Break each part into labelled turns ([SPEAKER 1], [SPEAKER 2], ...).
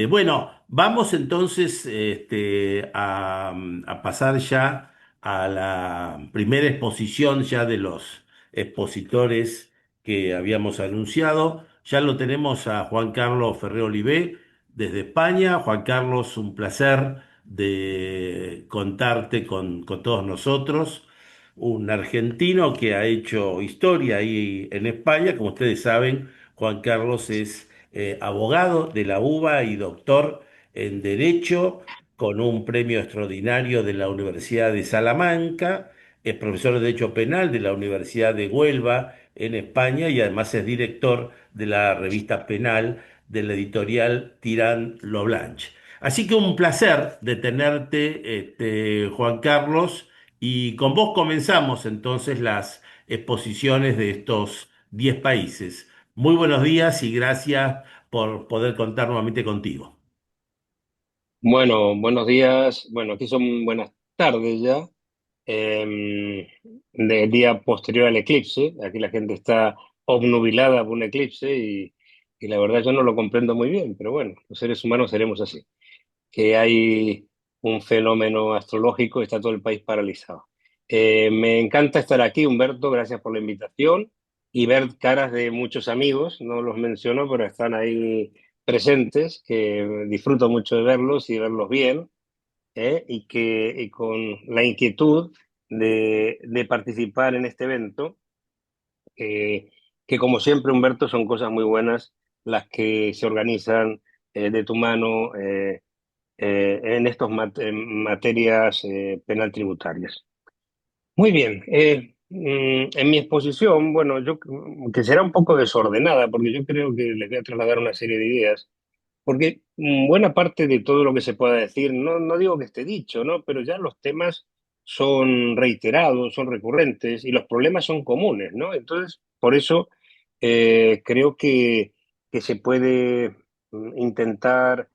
[SPEAKER 1] Bueno, vamos entonces a pasar ya a la primera exposición ya de los expositores que habíamos anunciado. Ya lo tenemos a Juan Carlos Ferré Olivé desde España. Juan Carlos, un placer de contarte con todos nosotros. Un argentino que ha hecho historia ahí en España. Como ustedes saben, Juan Carlos es abogado de la UBA y doctor en Derecho, con un premio extraordinario de la Universidad de Salamanca, es profesor de Derecho Penal de la Universidad de Huelva en España y además es director de la revista penal de la editorial Tirán Lo Blanche. Así que un placer de tenerte, Juan Carlos, y con vos comenzamos entonces las exposiciones de estos 10 países. Muy buenos días y gracias por poder contar nuevamente contigo.
[SPEAKER 2] Bueno, buenos días. Bueno, aquí son buenas tardes ya, del día posterior al eclipse. Aquí la gente está obnubilada por un eclipse y la verdad yo no lo comprendo muy bien, pero bueno, los seres humanos seremos así, que hay un fenómeno astrológico y está todo el país paralizado. Me encanta estar aquí, Humberto, gracias por la invitación y ver caras de muchos amigos, no los menciono, pero están ahí presentes, que disfruto mucho de verlos y verlos bien, y con la inquietud de participar en este evento, eh, que como siempre, Humberto, son cosas muy buenas las que se organizan de tu mano en estas materias penal tributarias. Muy bien. En mi exposición, bueno, que será un poco desordenada, porque yo creo que les voy a trasladar una serie de ideas, porque buena parte de todo lo que se pueda decir, no digo que esté dicho, ¿no? Pero ya los temas son reiterados, son recurrentes y los problemas son comunes, ¿no? Entonces, por eso creo que se puede intentar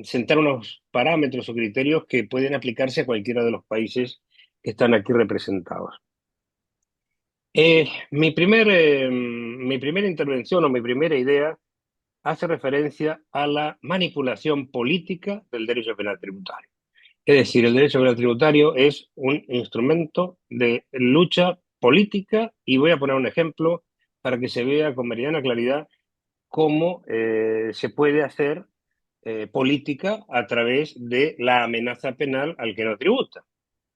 [SPEAKER 2] sentar unos parámetros o criterios que pueden aplicarse a cualquiera de los países que están aquí representados. Mi primera intervención o mi primera idea hace referencia a la manipulación política del derecho penal tributario. Es decir, el derecho penal tributario es un instrumento de lucha política y voy a poner un ejemplo para que se vea con meridiana claridad cómo se puede hacer política a través de la amenaza penal al que no tributa.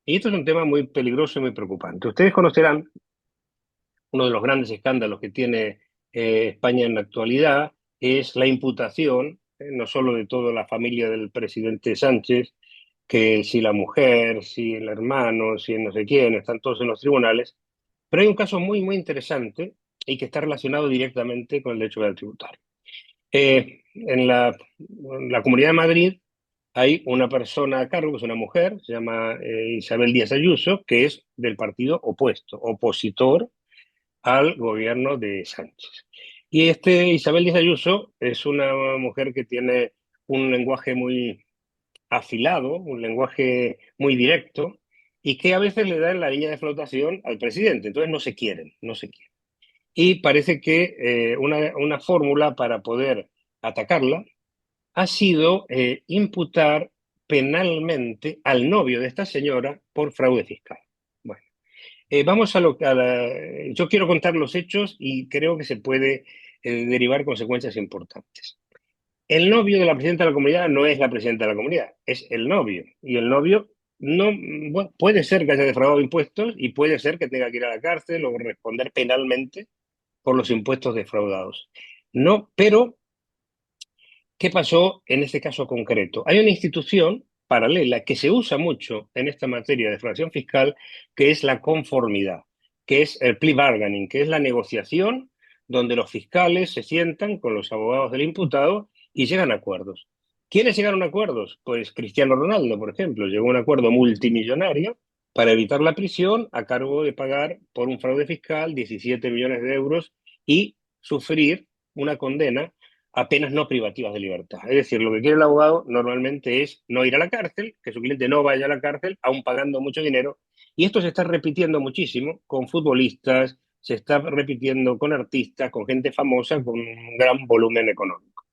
[SPEAKER 2] Y esto es un tema muy peligroso y muy preocupante. Ustedes conocerán uno de los grandes escándalos que tiene España en la actualidad es la imputación, no solo de toda la familia del presidente Sánchez, que si la mujer, si el hermano, si no sé quién, están todos en los tribunales, pero hay un caso muy, muy interesante y que está relacionado directamente con el derecho penal tributario. En la Comunidad de Madrid hay una persona a cargo, que es una mujer, se llama Isabel Díaz Ayuso, que es del partido opuesto, opositor al gobierno de Sánchez. Y Isabel Díaz Ayuso es una mujer que tiene un lenguaje muy afilado, un lenguaje muy directo, y que a veces le da en la línea de flotación al presidente. Entonces no se quieren, no se quieren. Y parece que una fórmula para poder atacarla ha sido imputar penalmente al novio de esta señora por fraude fiscal. Bueno, vamos yo quiero contar los hechos y creo que se puede derivar consecuencias importantes. El novio de la presidenta de la comunidad no es la presidenta de la comunidad, es el novio. Y el novio no, bueno, puede ser que haya defraudado impuestos y puede ser que tenga que ir a la cárcel o responder penalmente por los impuestos defraudados. No, pero ¿qué pasó en este caso concreto? Hay una institución paralela que se usa mucho en esta materia de defraudación fiscal, que es la conformidad, que es el plea bargaining, que es la negociación donde los fiscales se sientan con los abogados del imputado y llegan a acuerdos. ¿Quiénes llegaron a acuerdos? Pues Cristiano Ronaldo, por ejemplo, llegó a un acuerdo multimillonario para evitar la prisión a cargo de pagar por un fraude fiscal 17 millones de euros y sufrir una condena a penas no privativas de libertad. Es decir, lo que quiere el abogado normalmente es no ir a la cárcel, que su cliente no vaya a la cárcel, aún pagando mucho dinero. Y esto se está repitiendo muchísimo con futbolistas, se está repitiendo con artistas, con gente famosa, con un gran volumen económico.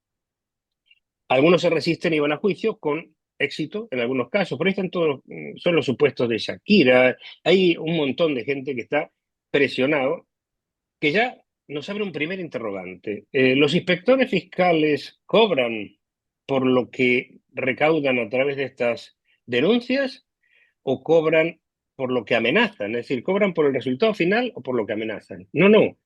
[SPEAKER 2] Algunos se resisten y van a juicio con éxito en algunos casos. Por ahí están todos, son los supuestos de Shakira. Hay un montón de gente que está presionado, que ya nos abre un primer interrogante. ¿Los inspectores fiscales cobran por lo que recaudan a través de estas denuncias o cobran por lo que amenazan? Es decir, ¿cobran por el resultado final o por lo que amenazan? No, no.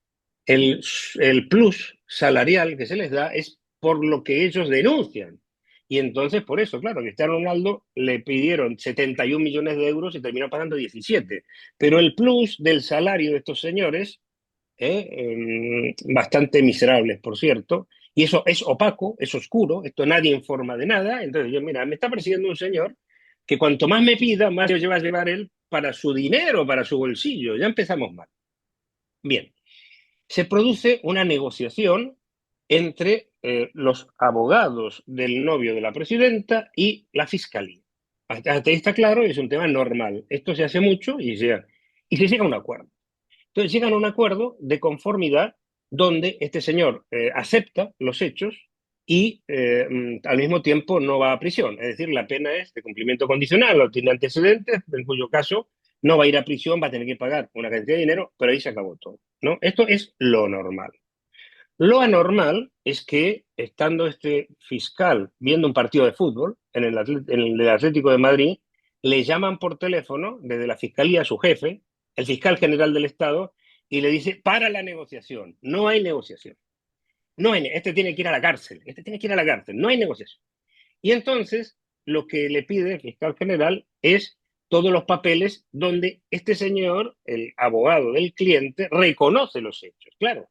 [SPEAKER 2] El, el plus salarial que se les da es por lo que ellos denuncian. Y entonces, por eso, claro, a Cristiano Ronaldo le pidieron 71 millones de euros y terminó pagando 17. Pero el plus del salario de estos señores, bastante miserables, por cierto, y eso es opaco, es oscuro, esto nadie informa de nada. Entonces yo, mira, me está persiguiendo un señor que cuanto más me pida, más yo lleva a llevar él para su dinero, para su bolsillo. Ya empezamos mal. Bien, se produce una negociación entre los abogados del novio de la presidenta y la fiscalía. Hasta ahí está claro, es un tema normal. Esto se hace mucho y se llega a un acuerdo. Entonces llegan a un acuerdo de conformidad donde este señor acepta los hechos y al mismo tiempo no va a prisión. Es decir, la pena es de cumplimiento condicional, no tiene antecedentes, en cuyo caso no va a ir a prisión, va a tener que pagar una cantidad de dinero, pero ahí se acabó todo, ¿no? Esto es lo normal. Lo anormal es que, estando este fiscal viendo un partido de fútbol en el Atlético de Madrid, le llaman por teléfono desde la fiscalía a su jefe, el fiscal general del Estado, y le dice: para la negociación, no hay negociación. No hay, este tiene que ir a la cárcel, este tiene que ir a la cárcel, no hay negociación. Y entonces lo que le pide el fiscal general es todos los papeles donde este señor, el abogado del cliente, reconoce los hechos. Claro,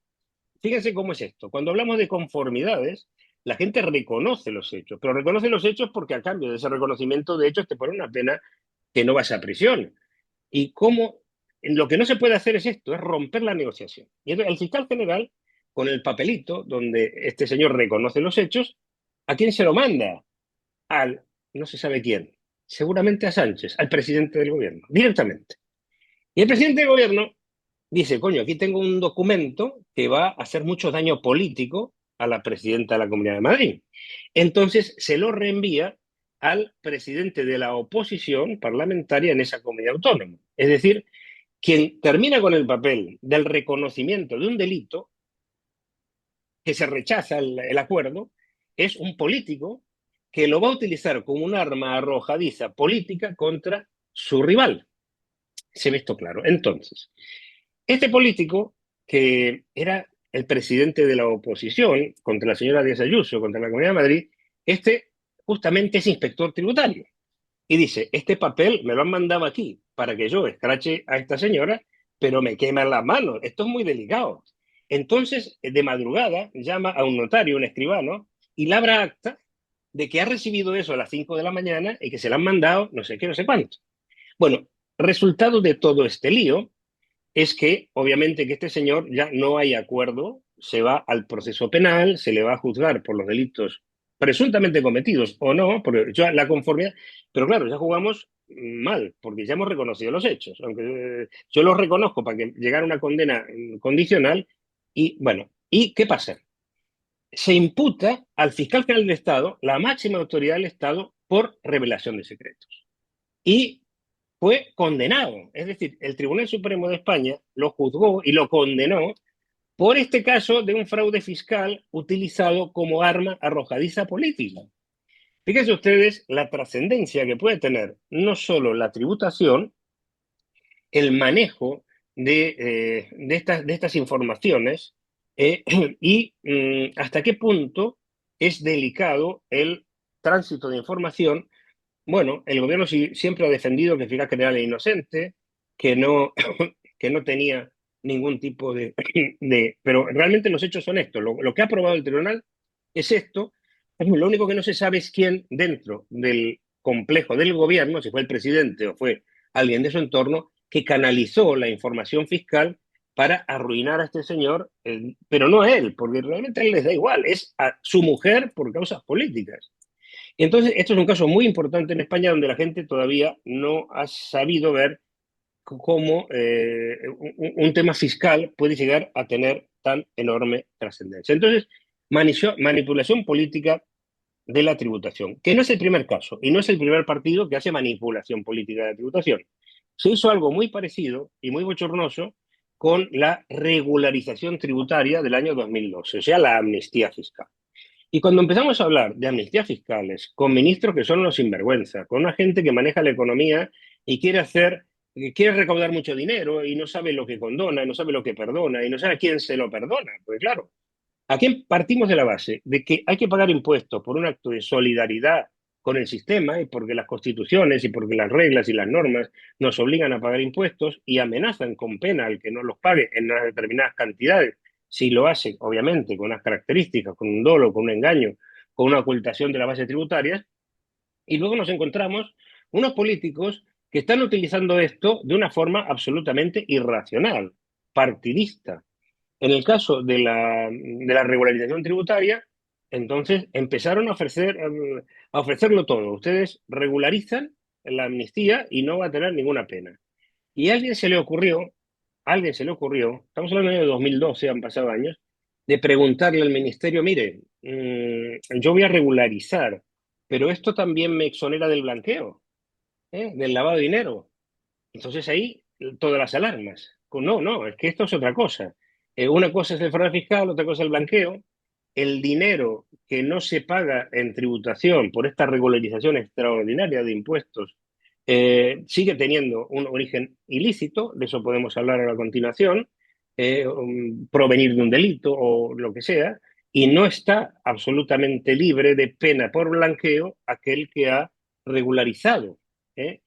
[SPEAKER 2] fíjense cómo es esto. Cuando hablamos de conformidades, la gente reconoce los hechos, pero reconoce los hechos porque a cambio de ese reconocimiento de hechos te pone una pena que no vas a prisión. Y cómo lo que no se puede hacer es esto, es romper la negociación. Y entonces el fiscal general, con el papelito donde este señor reconoce los hechos, ¿a quién se lo manda? Al, no se sabe quién, seguramente a Sánchez, al presidente del gobierno, directamente. Y el presidente del gobierno dice: coño, aquí tengo un documento que va a hacer mucho daño político a la presidenta de la Comunidad de Madrid. Entonces se lo reenvía al presidente de la oposición parlamentaria en esa comunidad autónoma. Es decir, quien termina con el papel del reconocimiento de un delito, que se rechaza el acuerdo, es un político que lo va a utilizar como un arma arrojadiza política contra su rival. Se ve esto claro. Entonces, este político, que era el presidente de la oposición contra la señora Díaz Ayuso, contra la Comunidad de Madrid, este justamente es inspector tributario. Y dice: este papel me lo han mandado aquí para que yo escrache a esta señora, pero me queman las manos. Esto es muy delicado. Entonces, de madrugada, llama a un notario, un escribano, y labra acta de que ha recibido eso a las 5 de la mañana y que se lo han mandado no sé qué, no sé cuánto. Bueno, resultado de todo este lío es que, obviamente, que este señor ya no hay acuerdo, se va al proceso penal, se le va a juzgar por los delitos presuntamente cometidos o no, porque ya la conformidad, pero claro, ya jugamos mal, porque ya hemos reconocido los hechos, aunque yo los reconozco para que llegara una condena condicional. Y bueno, ¿y qué pasa? Se imputa al fiscal general del Estado, la máxima autoridad del Estado, por revelación de secretos. Y fue condenado. Es decir, el Tribunal Supremo de España lo juzgó y lo condenó por este caso de un fraude fiscal utilizado como arma arrojadiza política. Fíjense ustedes la trascendencia que puede tener no solo la tributación, el manejo de estas informaciones, y hasta qué punto es delicado el tránsito de información. Bueno, el gobierno siempre ha defendido que el fiscal general es inocente, que no, que no tenía ningún tipo de. Pero realmente los hechos son estos. Lo que ha aprobado el tribunal es esto. Lo único que no se sabe es quién dentro del complejo del gobierno, si fue el presidente o fue alguien de su entorno, que canalizó la información fiscal para arruinar a este señor, pero no a él, porque realmente a él les da igual, es a su mujer por causas políticas. Entonces, esto es un caso muy importante en España donde la gente todavía no ha sabido ver cómo un tema fiscal puede llegar a tener tan enorme trascendencia. Entonces, manipulación política de la tributación, que no es el primer caso y no es el primer partido que hace manipulación política de la tributación. Se hizo algo muy parecido y muy bochornoso con la regularización tributaria del año 2012, o sea, la amnistía fiscal. Y cuando empezamos a hablar de amnistías fiscales con ministros que son unos sinvergüenza, con una gente que maneja la economía y quiere recaudar mucho dinero y no sabe lo que condona, y no sabe lo que perdona y no sabe a quién se lo perdona, pues claro, aquí partimos de la base de que hay que pagar impuestos por un acto de solidaridad con el sistema y porque las constituciones y porque las reglas y las normas nos obligan a pagar impuestos y amenazan con pena al que no los pague en unas determinadas cantidades, si lo hace, obviamente, con unas características, con un dolo, con un engaño, con una ocultación de las bases tributarias, y luego nos encontramos unos políticos que están utilizando esto de una forma absolutamente irracional, partidista. En el caso de la regularización tributaria, entonces empezaron a ofrecerlo todo. Ustedes regularizan la amnistía y no va a tener ninguna pena. Y a alguien se le ocurrió, estamos hablando del año 2012, han pasado años, de preguntarle al ministerio, mire, yo voy a regularizar, pero esto también me exonera del blanqueo, del lavado de dinero. Entonces ahí todas las alarmas. No, no, es que esto es otra cosa. Una cosa es el fraude fiscal, otra cosa es el blanqueo. El dinero que no se paga en tributación por esta regularización extraordinaria de impuestos sigue teniendo un origen ilícito, de eso podemos hablar a continuación, provenir de un delito o lo que sea, y no está absolutamente libre de pena por blanqueo aquel que ha regularizado. ¿eh?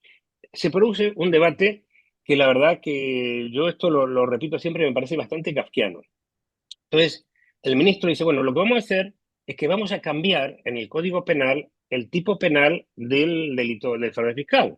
[SPEAKER 2] Se produce un debate que la verdad que yo esto lo repito siempre, me parece bastante kafkiano. Entonces, el ministro dice, bueno, lo que vamos a hacer es que vamos a cambiar en el Código Penal el tipo penal del delito del fraude fiscal.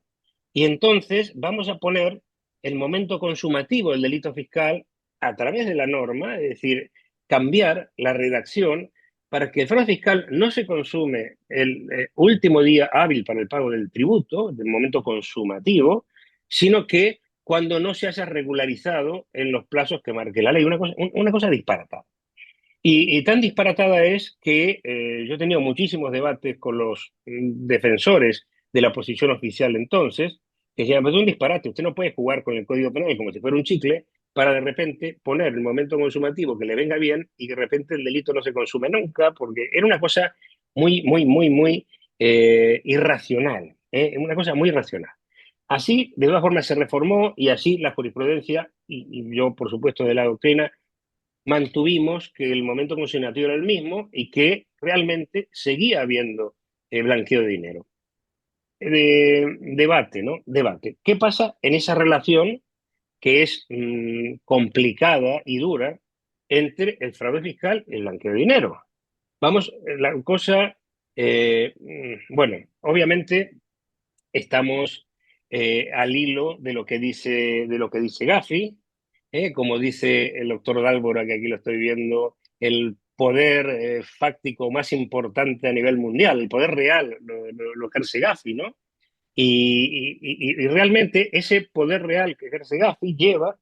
[SPEAKER 2] Y entonces vamos a poner el momento consumativo del delito fiscal a través de la norma, es decir, cambiar la redacción para que el fraude fiscal no se consume el último día hábil para el pago del tributo, del momento consumativo, sino que cuando no se haya regularizado en los plazos que marque la ley. Una cosa disparatada. Y tan disparatada es que yo he tenido muchísimos debates con los defensores de la posición oficial entonces, que decían, pues es un disparate, usted no puede jugar con el Código Penal como si fuera un chicle para de repente poner el momento consumativo que le venga bien y que de repente el delito no se consume nunca, porque era una cosa muy irracional, una cosa muy irracional. Así, de todas formas, se reformó y así la jurisprudencia, y yo, por supuesto, de la doctrina, mantuvimos que el momento consignatorio era el mismo y que realmente seguía habiendo blanqueo de dinero. Debate, ¿no? Debate. ¿Qué pasa en esa relación que es complicada y dura entre el fraude fiscal y el blanqueo de dinero? Vamos, la cosa, bueno, obviamente estamos al hilo de lo que dice Gafi, como dice el doctor Dálvora, que aquí lo estoy viendo, el poder fáctico más importante a nivel mundial, el poder real lo ejerce Gafi, ¿no? Y realmente ese poder real que ejerce Gafi lleva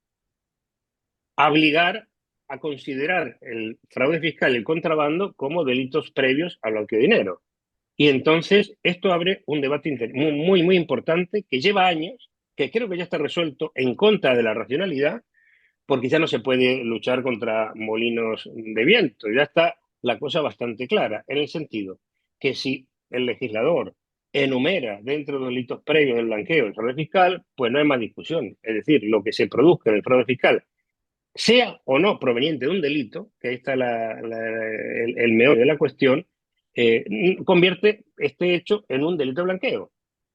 [SPEAKER 2] a obligar a considerar el fraude fiscal y el contrabando como delitos previos al blanqueo de dinero. Y entonces esto abre un debate muy importante que lleva años, que creo que ya está resuelto en contra de la racionalidad, porque ya no se puede luchar contra molinos de viento. Ya está la cosa bastante clara, en el sentido que si el legislador enumera dentro de los delitos previos del blanqueo el fraude fiscal, pues no hay más discusión. Es decir, lo que se produzca en el fraude fiscal, sea o no proveniente de un delito, que ahí está el meollo de la cuestión, convierte este hecho en un delito de blanqueo.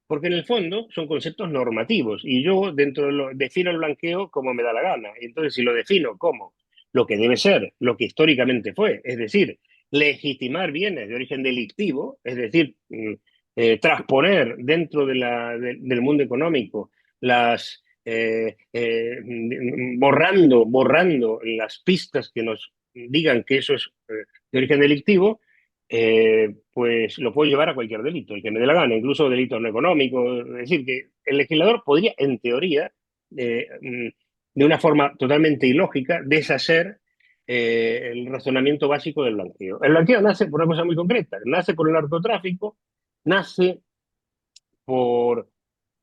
[SPEAKER 2] Porque en el fondo son conceptos normativos y yo dentro de lo defino el blanqueo como me da la gana. Y entonces si lo defino como lo que debe ser, lo que históricamente fue, es decir, legitimar bienes de origen delictivo, es decir, transponer dentro del mundo económico las borrando las pistas que nos digan que eso es de origen delictivo, pues lo puedo llevar a cualquier delito, el que me dé la gana, incluso delitos no económicos. Es decir, que el legislador podría, en teoría, de una forma totalmente ilógica, deshacer el razonamiento básico del blanqueo. El blanqueo nace por una cosa muy concreta, nace por el narcotráfico, nace por,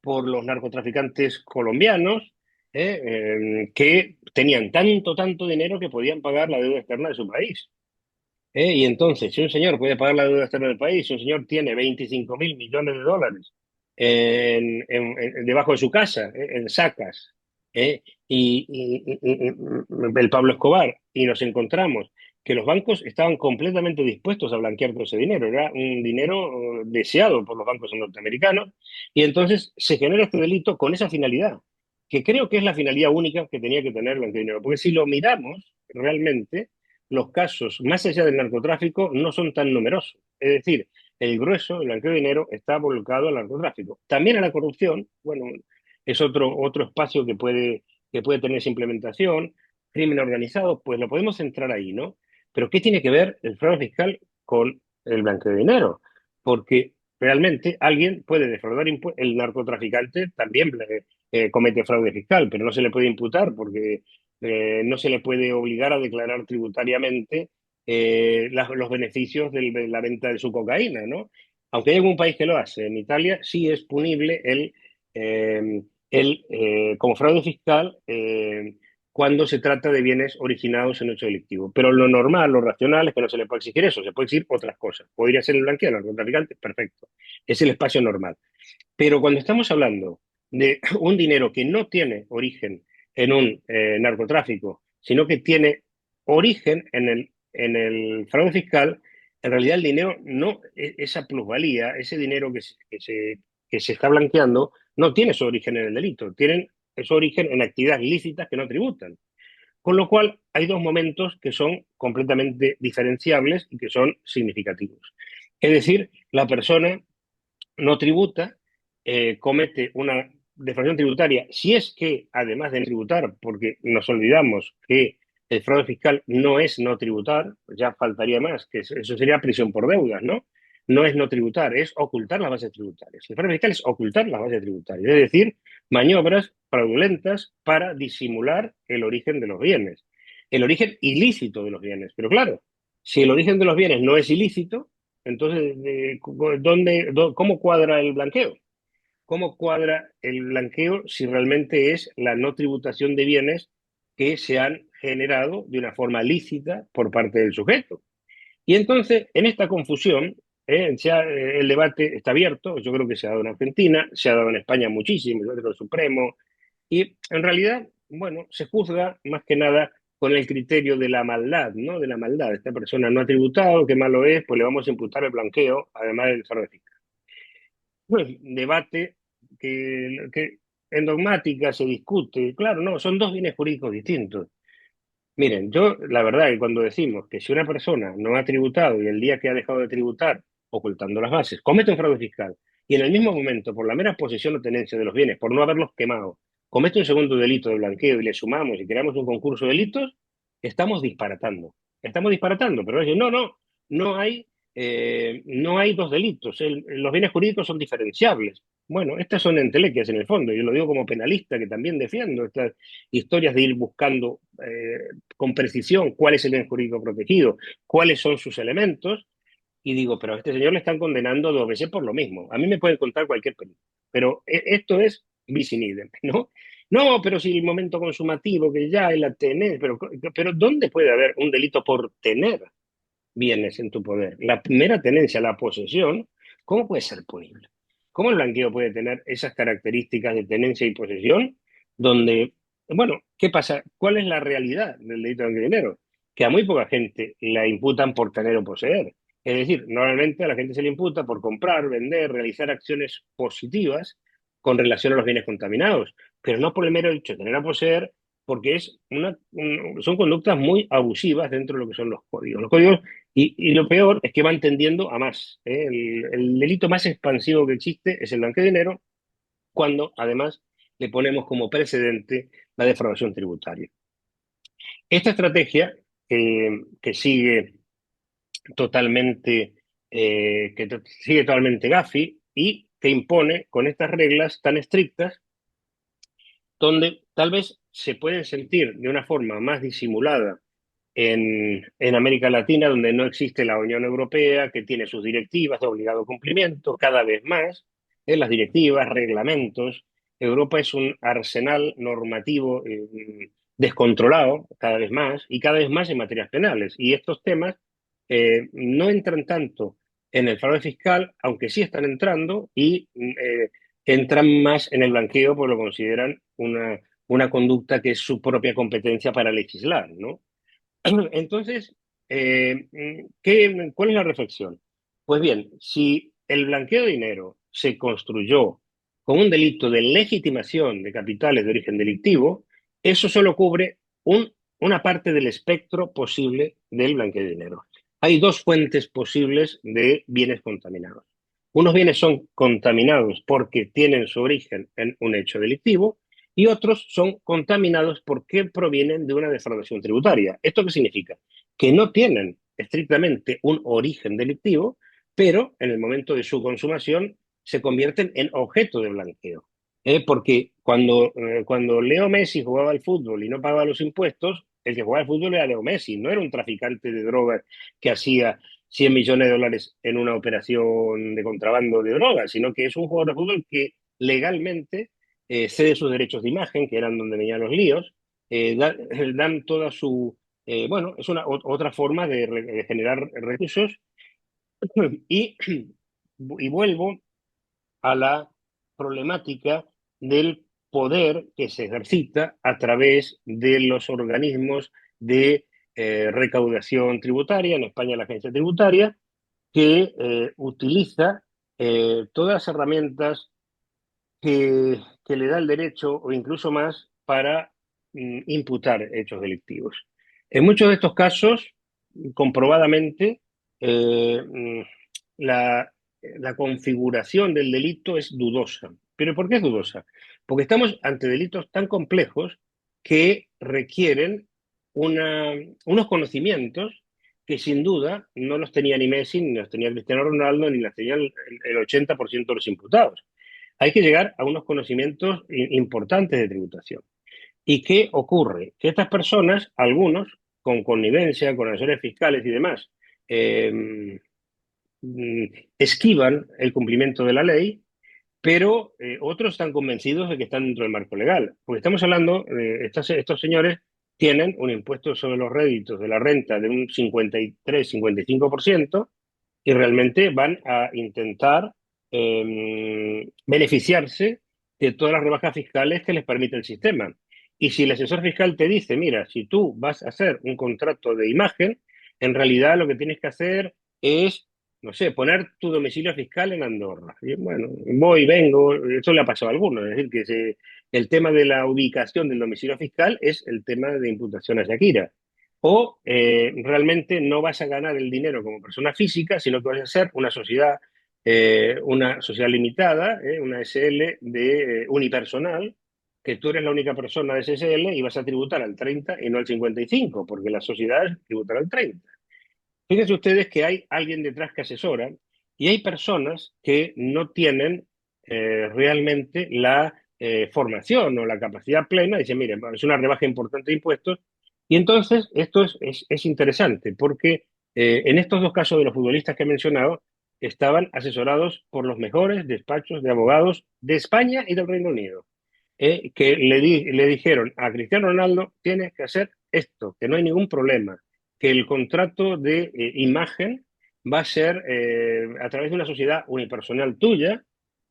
[SPEAKER 2] por los narcotraficantes colombianos, que tenían tanto dinero que podían pagar la deuda externa de su país. Y entonces, si un señor puede pagar la deuda externa del país, si un señor tiene 25.000 millones de dólares debajo de su casa, en sacas, ¿eh? El Pablo Escobar, y nos encontramos que los bancos estaban completamente dispuestos a blanquear todo ese dinero, era un dinero deseado por los bancos norteamericanos, y entonces se genera este delito con esa finalidad, que creo que es la finalidad única que tenía que tener el blanqueo de dinero, porque si lo miramos realmente los casos, más allá del narcotráfico, no son tan numerosos. Es decir, el grueso del blanqueo de dinero está volcado al narcotráfico. También a la corrupción, bueno, es otro espacio que puede tener esa implementación. Crimen organizado, pues lo podemos centrar ahí, ¿no? Pero ¿qué tiene que ver el fraude fiscal con el blanqueo de dinero? Porque realmente alguien puede defraudar impuestos, el narcotraficante también comete fraude fiscal, pero no se le puede imputar porque no se le puede obligar a declarar tributariamente los beneficios de la venta de su cocaína, ¿no? Aunque hay algún país que lo hace, en Italia sí es punible como fraude fiscal cuando se trata de bienes originados en hecho delictivo. Pero lo normal, lo racional es que no se le puede exigir eso, se puede exigir otras cosas. Podría ser el blanqueo, el narcotraficante, perfecto. Es el espacio normal. Pero cuando estamos hablando de un dinero que no tiene origen en un narcotráfico, sino que tiene origen en el fraude fiscal, en realidad el dinero no, esa plusvalía, ese dinero que se está blanqueando, no tiene su origen en el delito, tienen su origen en actividades lícitas que no tributan. Con lo cual, hay dos momentos que son completamente diferenciables y que son significativos. Es decir, la persona no tributa, comete una defraudación tributaria, si es que, además de no tributar, porque nos olvidamos que el fraude fiscal no es no tributar, ya faltaría más, que eso sería prisión por deudas, ¿no? No es no tributar, es ocultar las bases tributarias. El fraude fiscal es ocultar las bases tributarias, es decir, maniobras fraudulentas para disimular el origen de los bienes, el origen ilícito de los bienes. Pero claro, si el origen de los bienes no es ilícito, entonces, ¿cómo cuadra el blanqueo? ¿Cómo cuadra el blanqueo si realmente es la no tributación de bienes que se han generado de una forma lícita por parte del sujeto? Y entonces, en esta confusión, el debate está abierto, yo creo que se ha dado en Argentina, se ha dado en España muchísimo, yo creo el Supremo, y en realidad, bueno, se juzga más que nada con el criterio de la maldad, ¿no? De la maldad. Esta persona no ha tributado, qué malo es, pues le vamos a imputar el blanqueo, además del fraude fiscal. Pues, debate que en dogmática se discute. Claro, no, son dos bienes jurídicos distintos. Miren, yo la verdad que cuando decimos que si una persona no ha tributado y el día que ha dejado de tributar, ocultando las bases, comete un fraude fiscal y en el mismo momento, por la mera posesión o tenencia de los bienes, por no haberlos quemado, comete un segundo delito de blanqueo y le sumamos y creamos un concurso de delitos, estamos disparatando. Estamos disparatando, pero ellos, no hay, no hay dos delitos. Los bienes jurídicos son diferenciables. Bueno, estas son entelequias en el fondo. Yo lo digo como penalista que también defiendo estas historias de ir buscando con precisión cuál es el bien jurídico protegido, cuáles son sus elementos, y digo, pero a este señor le están condenando 2 veces por lo mismo. A mí me pueden contar cualquier película, pero esto es bis in idem, ¿no? No, pero si el momento consumativo que ya es la tener, pero ¿dónde puede haber un delito por tener bienes en tu poder? La primera tenencia, la posesión, ¿cómo puede ser punible? ¿Cómo el blanqueo puede tener esas características de tenencia y posesión donde, bueno, ¿qué pasa? ¿Cuál es la realidad del delito de dinero? Que a muy poca gente la imputan por tener o poseer. Es decir, normalmente a la gente se le imputa por comprar, vender, realizar acciones positivas con relación a los bienes contaminados, pero no por el mero hecho de tener a poseer, porque son conductas muy abusivas dentro de lo que son los códigos. Los códigos y lo peor es que van tendiendo a más. ¿Eh? El delito más expansivo que existe es el blanqueo de dinero, cuando además le ponemos como precedente la defraudación tributaria. Esta estrategia que sigue totalmente, Gafi y que impone con estas reglas tan estrictas, donde tal vez se pueden sentir de una forma más disimulada en América Latina, donde no existe la Unión Europea, que tiene sus directivas de obligado cumplimiento cada vez más, las directivas, reglamentos. Europa es un arsenal normativo descontrolado cada vez más y cada vez más en materias penales. Y estos temas no entran tanto en el fraude fiscal, aunque sí están entrando y entran más en el blanqueo, pues lo consideran una conducta que es su propia competencia para legislar, ¿no? Entonces, ¿cuál es la reflexión? Pues bien, si el blanqueo de dinero se construyó con un delito de legitimación de capitales de origen delictivo, eso solo cubre una parte del espectro posible del blanqueo de dinero. Hay dos fuentes posibles de bienes contaminados. Unos bienes son contaminados porque tienen su origen en un hecho delictivo y otros son contaminados porque provienen de una defraudación tributaria. ¿Esto qué significa? Que no tienen estrictamente un origen delictivo, pero en el momento de su consumación se convierten en objeto de blanqueo. Porque cuando Leo Messi jugaba al fútbol y no pagaba los impuestos, el que jugaba al fútbol era Leo Messi, no era un traficante de drogas que hacía 100 millones de dólares en una operación de contrabando de drogas, sino que es un jugador de fútbol que legalmente cede sus derechos de imagen, que eran donde venían los líos, dan toda su... bueno, es otra forma de generar recursos y, y vuelvo a la problemática del poder que se ejercita a través de los organismos de recaudación tributaria, en España la agencia tributaria, que utiliza todas las herramientas que le da el derecho o incluso más para imputar hechos delictivos. En muchos de estos casos, comprobadamente, la, la configuración del delito es dudosa. ¿Pero por qué es dudosa? Porque estamos ante delitos tan complejos que requieren unos conocimientos que sin duda no los tenía ni Messi, ni los tenía Cristiano Ronaldo, ni los tenía el 80% de los imputados. Hay que llegar a unos conocimientos importantes de tributación. ¿Y qué ocurre? Que estas personas, algunos, con connivencia, con asesores fiscales y demás, eh, mm, esquivan el cumplimiento de la ley, pero otros están convencidos de que están dentro del marco legal. Porque estamos hablando, estos señores tienen un impuesto sobre los réditos de la renta de un 53-55% y realmente van a intentar beneficiarse de todas las rebajas fiscales que les permite el sistema. Y si el asesor fiscal te dice, mira, si tú vas a hacer un contrato de imagen, en realidad lo que tienes que hacer es, no sé, poner tu domicilio fiscal en Andorra. Y bueno, voy, vengo, eso le ha pasado a algunos, es decir, el tema de la ubicación del domicilio fiscal es el tema de imputación a Shakira o realmente no vas a ganar el dinero como persona física, sino que vas a ser una sociedad limitada, una SL de unipersonal, que tú eres la única persona de ese SL y vas a tributar al 30 y no al 55, porque las sociedades tributan al 30. Fíjense ustedes que hay alguien detrás que asesora y hay personas que no tienen realmente la formación o la capacidad plena. Dicen, miren, es una rebaja importante de impuestos. Y entonces esto es interesante porque en estos dos casos de los futbolistas que he mencionado estaban asesorados por los mejores despachos de abogados de España y del Reino Unido, que le dijeron a Cristiano Ronaldo, tienes que hacer esto, que no hay ningún problema, que el contrato de imagen va a ser a través de una sociedad unipersonal tuya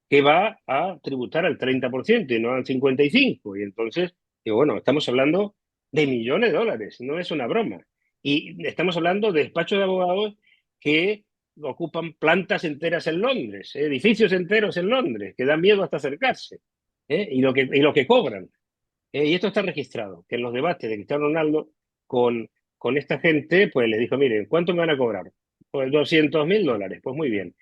[SPEAKER 2] que va a tributar al 30% y no al 55%. Y entonces, digo, bueno, estamos hablando de millones de dólares, no es una broma. Y estamos hablando de despachos de abogados que ocupan plantas enteras en Londres, edificios enteros en Londres, que dan miedo hasta acercarse, y lo que cobran. Y esto está registrado, que en los debates de Cristiano Ronaldo con esta gente, pues les dijo, miren, ¿cuánto me van a cobrar? Pues $200.000. Pues muy bien.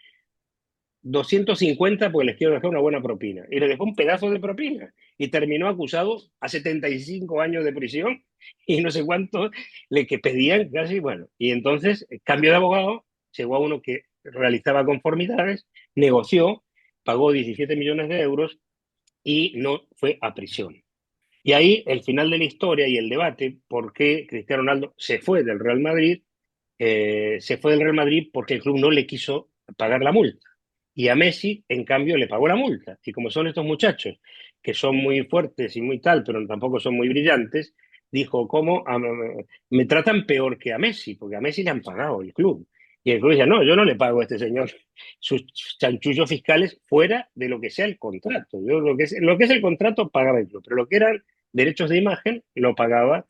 [SPEAKER 2] 250 pues les quiero dejar una buena propina. Y le dejó un pedazo de propina. Y terminó acusado a 75 años de prisión y no sé cuánto le que pedían casi, bueno. Y entonces cambio de abogado, llegó a uno que realizaba conformidades, negoció, pagó 17 millones de euros y no fue a prisión. Y ahí el final de la historia y el debate, por qué Cristiano Ronaldo se fue del Real Madrid, se fue del Real Madrid porque el club no le quiso pagar la multa. Y a Messi, en cambio, le pagó la multa. Y como son estos muchachos que son muy fuertes y muy tal, pero tampoco son muy brillantes, dijo, ¿cómo me tratan peor que a Messi? Porque a Messi le han pagado el club. Y el club decía, no, yo no le pago a este señor sus chanchullos fiscales fuera de lo que sea el contrato. Yo, lo que es el contrato pagaba el club, pero lo que eran derechos de imagen lo pagaba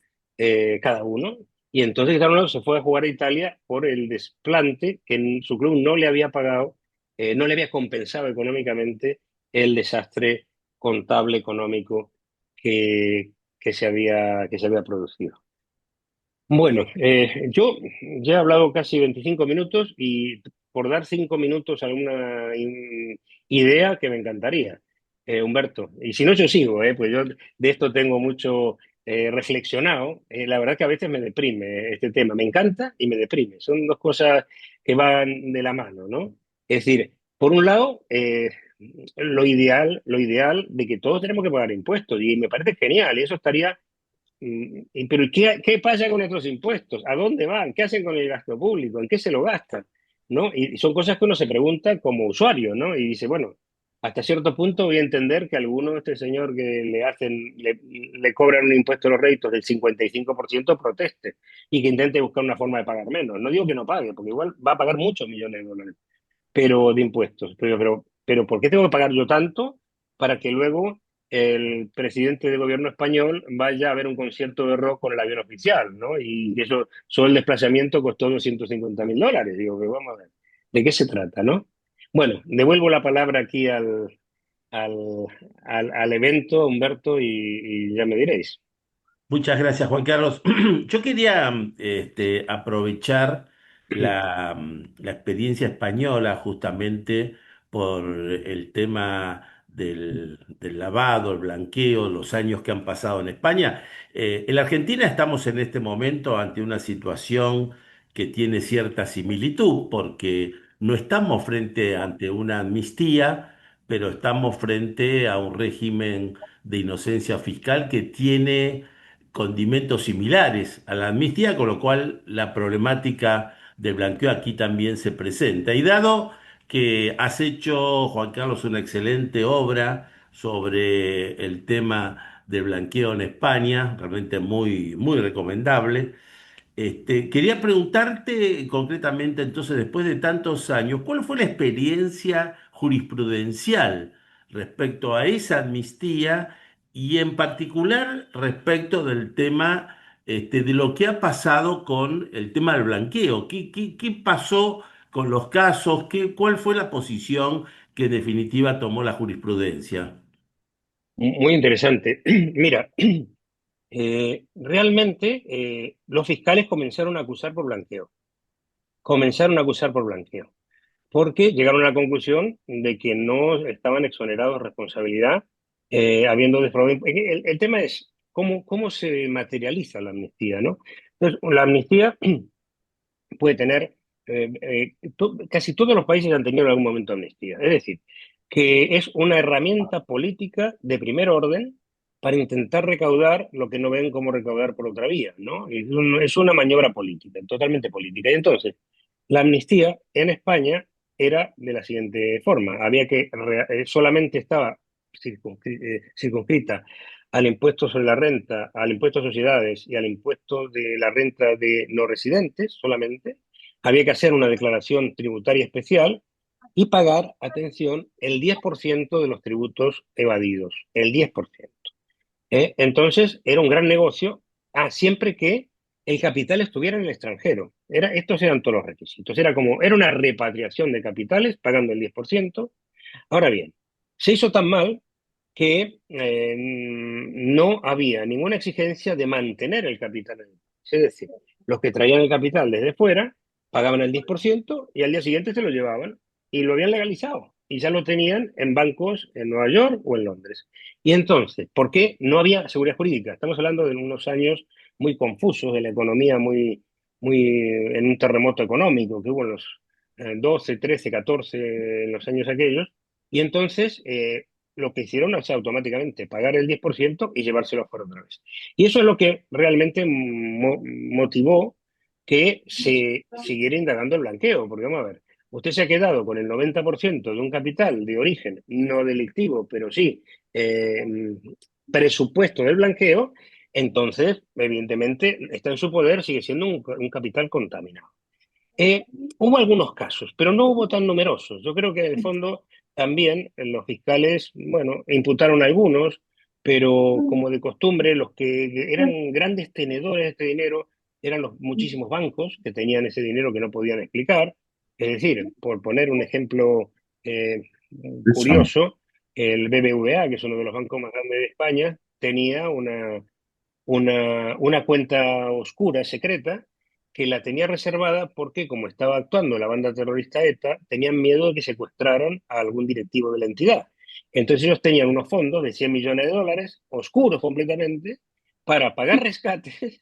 [SPEAKER 2] cada uno. Y entonces Cristiano Ronaldo se fue a jugar a Italia por el desplante que en su club no le había pagado, no le había compensado económicamente el desastre contable económico que, que se había producido. Bueno, yo ya he hablado casi 25 minutos y por dar 5 minutos a alguna idea que me encantaría, Humberto. Y si no, yo sigo, pues yo de esto tengo mucho reflexionado. La verdad que a veces me deprime este tema. Me encanta y me deprime. Son dos cosas que van de la mano, ¿no? Es decir, por un lado, lo ideal de que todos tenemos que pagar impuestos y me parece genial y eso estaría. Pero ¿qué pasa con nuestros impuestos? ¿A dónde van? ¿Qué hacen con el gasto público? ¿En qué se lo gastan? ¿No? Y son cosas que uno se pregunta como usuario, ¿no? Y dice, bueno, hasta cierto punto voy a entender que alguno, este señor que le cobran un impuesto a los réditos del 55% proteste y que intente buscar una forma de pagar menos. No digo que no pague, porque igual va a pagar muchos millones de dólares pero de impuestos. Pero ¿por qué tengo que pagar yo tanto para que luego el presidente del gobierno español vaya a ver un concierto de rock con el avión oficial, ¿no? Y eso, solo el desplazamiento costó $250.000. Digo, que vamos a ver, ¿de qué se trata, no? Bueno, devuelvo la palabra aquí al, al evento, Humberto, y ya me diréis.
[SPEAKER 1] Muchas gracias, Juan Carlos. Yo quería aprovechar la experiencia española justamente por el tema del lavado, el blanqueo, los años que han pasado en España. En la Argentina estamos en este momento ante una situación que tiene cierta similitud porque no estamos frente ante una amnistía, pero estamos frente a un régimen de inocencia fiscal que tiene condimentos similares a la amnistía, con lo cual la problemática del blanqueo aquí también se presenta. Y dado que has hecho, Juan Carlos, una excelente obra sobre el tema del blanqueo en España, realmente muy, muy recomendable, quería preguntarte concretamente, entonces, después de tantos años, ¿cuál fue la experiencia jurisprudencial respecto a esa amnistía y en particular respecto del tema, de lo que ha pasado con el tema del blanqueo? ¿Qué pasó con los casos? ¿Cuál fue la posición que en definitiva tomó la jurisprudencia?
[SPEAKER 2] Muy interesante. Mira, realmente los fiscales comenzaron a acusar por blanqueo. Comenzaron a acusar por blanqueo, porque llegaron a la conclusión de que no estaban exonerados de responsabilidad, habiendo defraudado. El tema es cómo se materializa la amnistía, ¿no? Entonces, la amnistía puede tener, casi todos los países han tenido en algún momento amnistía. Es decir, que es una herramienta política de primer orden para intentar recaudar lo que no ven como recaudar por otra vía, ¿no? Es una maniobra política, totalmente política. Y entonces, la amnistía en España era de la siguiente forma. Solamente estaba circunscrita al impuesto sobre la renta, al impuesto a sociedades y al impuesto de la renta de no residentes solamente. Había que hacer una declaración tributaria especial y pagar, atención, el 10% de los tributos evadidos, el 10%. Entonces, era un gran negocio, siempre que el capital estuviera en el extranjero. Estos eran todos los requisitos. Era una repatriación de capitales pagando el 10%. Ahora bien, se hizo tan mal que no había ninguna exigencia de mantener el capital en el país. Es decir, los que traían el capital desde fuera pagaban el 10% y al día siguiente se lo llevaban y lo habían legalizado y ya lo tenían en bancos en Nueva York o en Londres. Y entonces, ¿por qué no había seguridad jurídica? Estamos hablando de unos años muy confusos, de la economía en un terremoto económico que hubo en los 12, 13, 14, en los años aquellos. Y entonces lo que hicieron es automáticamente pagar el 10% y llevárselo fuera otra vez. Y eso es lo que realmente motivó que se siguiera indagando el blanqueo, porque vamos a ver, usted se ha quedado con el 90% de un capital de origen no delictivo, pero sí eh, presupuesto del blanqueo, entonces, evidentemente, está en su poder, sigue siendo un capital contaminado. Eh, Hubo algunos casos, pero no hubo tan numerosos. Yo creo que en el fondo también los fiscales, bueno, imputaron algunos, pero como de costumbre, los que eran grandes tenedores de este dinero eran los muchísimos bancos que tenían ese dinero que no podían explicar. Es decir, por poner un ejemplo eh, curioso, el BBVA, que es uno de los bancos más grandes de España, tenía una cuenta oscura, secreta, que la tenía reservada porque, como estaba actuando la banda terrorista ETA, tenían miedo de que secuestraran a algún directivo de la entidad. Entonces ellos tenían unos fondos de 100 millones de dólares, oscuros completamente, para pagar rescates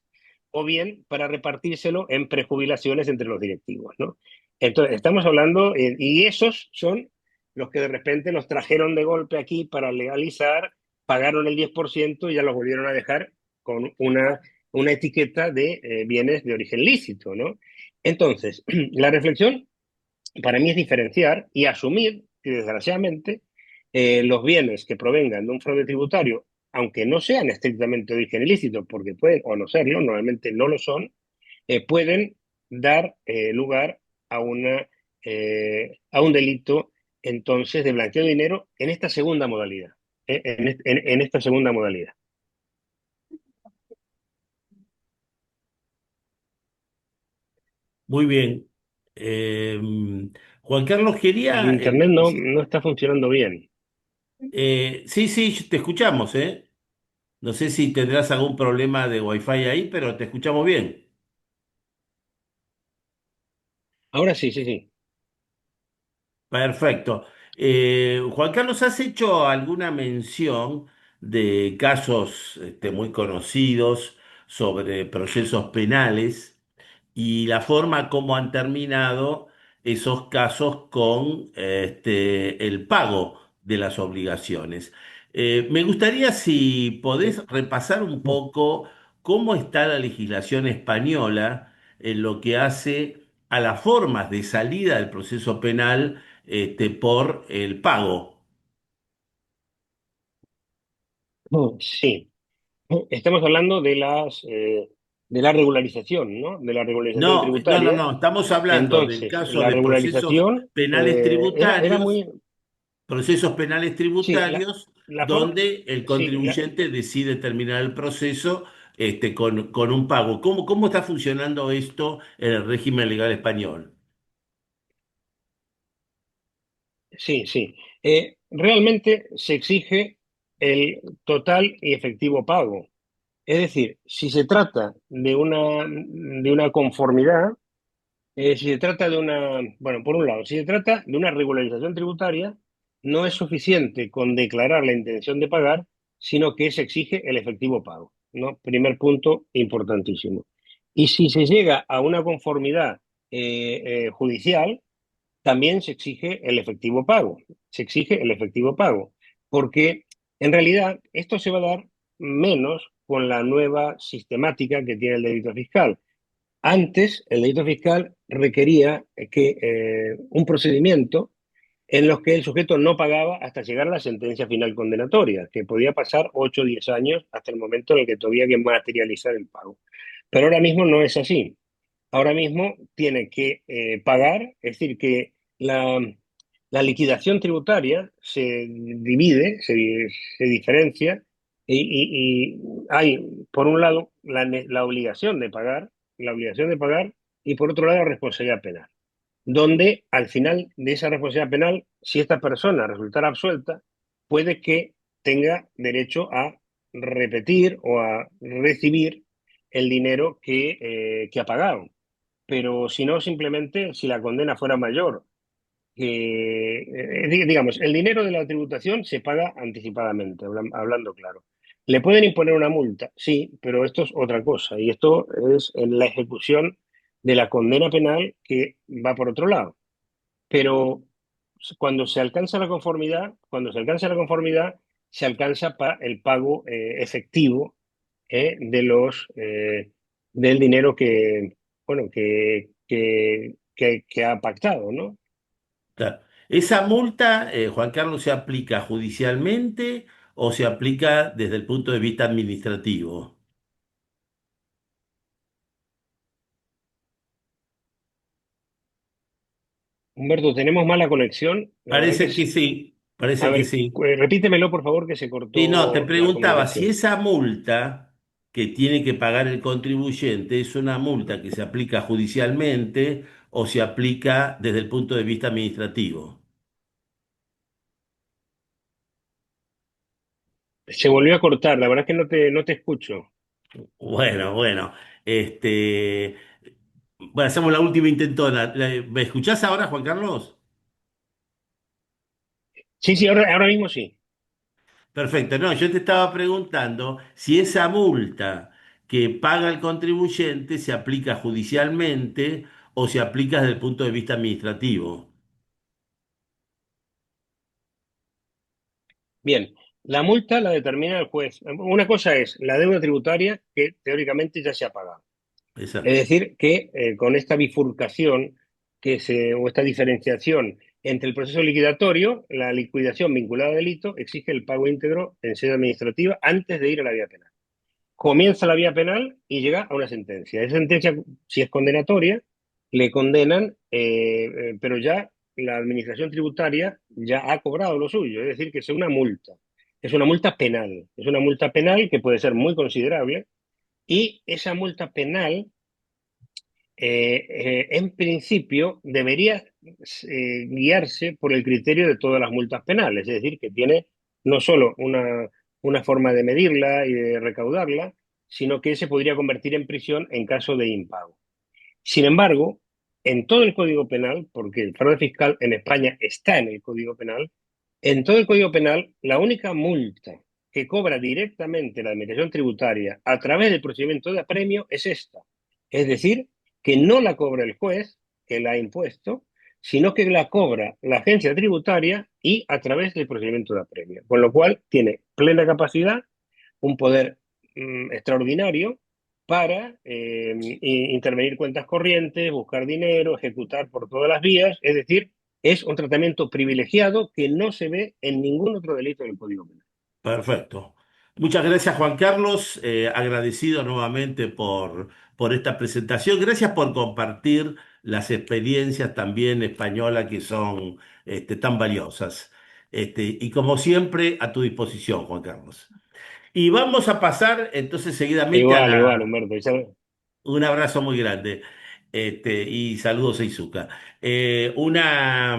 [SPEAKER 2] o bien para repartírselo en prejubilaciones entre los directivos, ¿no? Entonces, estamos hablando, y esos son los que de repente los trajeron de golpe aquí para legalizar, pagaron el 10% y ya los volvieron a dejar con una etiqueta de bienes de origen lícito, ¿no? Entonces, la reflexión para mí es diferenciar y asumir que, desgraciadamente, los bienes que provengan de un fraude tributario, aunque no sean estrictamente de origen ilícito, porque pueden o no serlo, normalmente no lo son, pueden dar lugar a un delito entonces de blanqueo de dinero en esta segunda modalidad. En esta segunda modalidad.
[SPEAKER 1] Muy bien. Eh, Juan Carlos,
[SPEAKER 2] El
[SPEAKER 1] quería...
[SPEAKER 2] Internet no está funcionando bien.
[SPEAKER 1] sí, sí, te escuchamos, ¿eh? No sé si tendrás algún problema de wifi ahí, pero te escuchamos bien.
[SPEAKER 2] Ahora sí, sí, sí.
[SPEAKER 1] Perfecto. Juan Carlos, ¿has hecho alguna mención de casos muy conocidos sobre procesos penales y la forma como han terminado esos casos con el pago de las obligaciones? Me gustaría si podés repasar un poco cómo está la legislación española en lo que hace a las formas de salida del proceso penal por el pago.
[SPEAKER 2] Sí. Estamos hablando de la regularización, ¿no? De la regularización
[SPEAKER 1] No, no, no,
[SPEAKER 2] tributaria.
[SPEAKER 1] no. Estamos hablando del
[SPEAKER 2] Entonces,
[SPEAKER 1] caso
[SPEAKER 2] la
[SPEAKER 1] de procesos
[SPEAKER 2] regularización
[SPEAKER 1] penales
[SPEAKER 2] era
[SPEAKER 1] tributarios,
[SPEAKER 2] muy.
[SPEAKER 1] procesos penales
[SPEAKER 2] Sí,
[SPEAKER 1] tributarios,
[SPEAKER 2] la forma.
[SPEAKER 1] donde el
[SPEAKER 2] Sí,
[SPEAKER 1] contribuyente decide terminar el proceso con un pago. ¿Cómo está funcionando esto en el régimen legal español?
[SPEAKER 2] sí, sí. Realmente se exige el total y efectivo pago. Es decir, si se trata de una conformidad. Si se trata de bueno, por un lado, si se trata de una regularización tributaria, no es suficiente con declarar la intención de pagar, sino que se exige el efectivo pago, ¿no? Primer punto importantísimo. Y si se llega a una conformidad judicial, también se exige el efectivo pago. Se exige el efectivo pago, porque en realidad esto se va a dar menos con la nueva sistemática que tiene el delito fiscal. Antes, el delito fiscal requería un procedimiento en los que el sujeto no pagaba hasta llegar a la sentencia final condenatoria, que podía pasar 8 o 10 años hasta el momento en el que todavía que materializar el pago. Pero ahora mismo no es así. Ahora mismo tiene que pagar, es decir, que la liquidación tributaria se divide, se diferencia, y hay, por un lado, la obligación de pagar, y por otro lado, la responsabilidad penal, donde al final de esa responsabilidad penal, si esta persona resultara absuelta, puede que tenga derecho a repetir o a recibir el dinero que ha pagado. Pero si no, simplemente, si la condena fuera mayor, digamos, el dinero de la tributación se paga anticipadamente, hablando claro. ¿Le pueden imponer una multa? Sí, pero esto es otra cosa. Y esto es en la ejecución de la condena penal, que va por otro lado. Pero cuando se alcanza la conformidad, se alcanza el pago efectivo de del dinero bueno, que ha pactado, ¿no?
[SPEAKER 1] Claro. ¿Esa multa, Juan Carlos, se aplica judicialmente o se aplica desde el punto de vista administrativo?
[SPEAKER 2] Humberto, tenemos mala conexión. La verdad que
[SPEAKER 1] Parece que sí,
[SPEAKER 2] a
[SPEAKER 1] parece que
[SPEAKER 2] ver,
[SPEAKER 1] sí.
[SPEAKER 2] repítemelo por favor, que se
[SPEAKER 1] Y no, te
[SPEAKER 2] cortó la
[SPEAKER 1] preguntaba si
[SPEAKER 2] comunicación.
[SPEAKER 1] esa multa que tiene que pagar el contribuyente es una multa que se aplica judicialmente o se aplica desde el punto de vista administrativo.
[SPEAKER 2] Se volvió a cortar, la verdad es que no te escucho.
[SPEAKER 1] Bueno, bueno, este, bueno, hacemos la última intentona. ¿Me escuchás ahora, Juan Carlos?
[SPEAKER 2] Sí, sí, ahora mismo sí.
[SPEAKER 1] Perfecto, no, yo te estaba preguntando si esa multa que paga el contribuyente se aplica judicialmente o se aplica desde el punto de vista administrativo.
[SPEAKER 2] Bien, la multa la determina el juez. Una cosa es la deuda tributaria que teóricamente ya se ha pagado. Es
[SPEAKER 1] Exacto.
[SPEAKER 2] decir, que con esta bifurcación o esta diferenciación entre el proceso liquidatorio, la liquidación vinculada a delito exige el pago íntegro en sede administrativa antes de ir a la vía penal. Comienza la vía penal y llega a una sentencia. Esa sentencia, si es condenatoria, le condenan, pero ya la administración tributaria ya ha cobrado lo suyo, es decir, que es una multa. Es una multa penal. Es una multa penal que puede ser muy considerable y esa multa penal, en principio, debería guiarse por el criterio de todas las multas penales, es decir, que tiene no solo una forma de medirla y de recaudarla, sino que se podría convertir en prisión en caso de impago. Sin embargo, en todo el Código Penal, porque el fraude fiscal en España está en el Código Penal, en todo el Código Penal, la única multa que cobra directamente la Administración Tributaria a través del procedimiento de apremio es esta. Es decir, que no la cobra el juez que la ha impuesto, sino que la cobra la agencia tributaria y a través del procedimiento de apremio. Con lo cual, tiene plena capacidad, un poder extraordinario para intervenir cuentas corrientes, buscar dinero, ejecutar por todas las vías, es decir, es un tratamiento privilegiado que no se ve en ningún otro delito del Código Penal.
[SPEAKER 1] Perfecto. Muchas gracias, Juan Carlos. Agradecido nuevamente por esta presentación. Gracias por compartir las experiencias también españolas que son tan valiosas. Y como siempre, a tu disposición, Juan Carlos. Y vamos a pasar entonces seguidamente a
[SPEAKER 2] Igual, Humberto.
[SPEAKER 1] un abrazo muy grande. Y saludos a Izuka. Una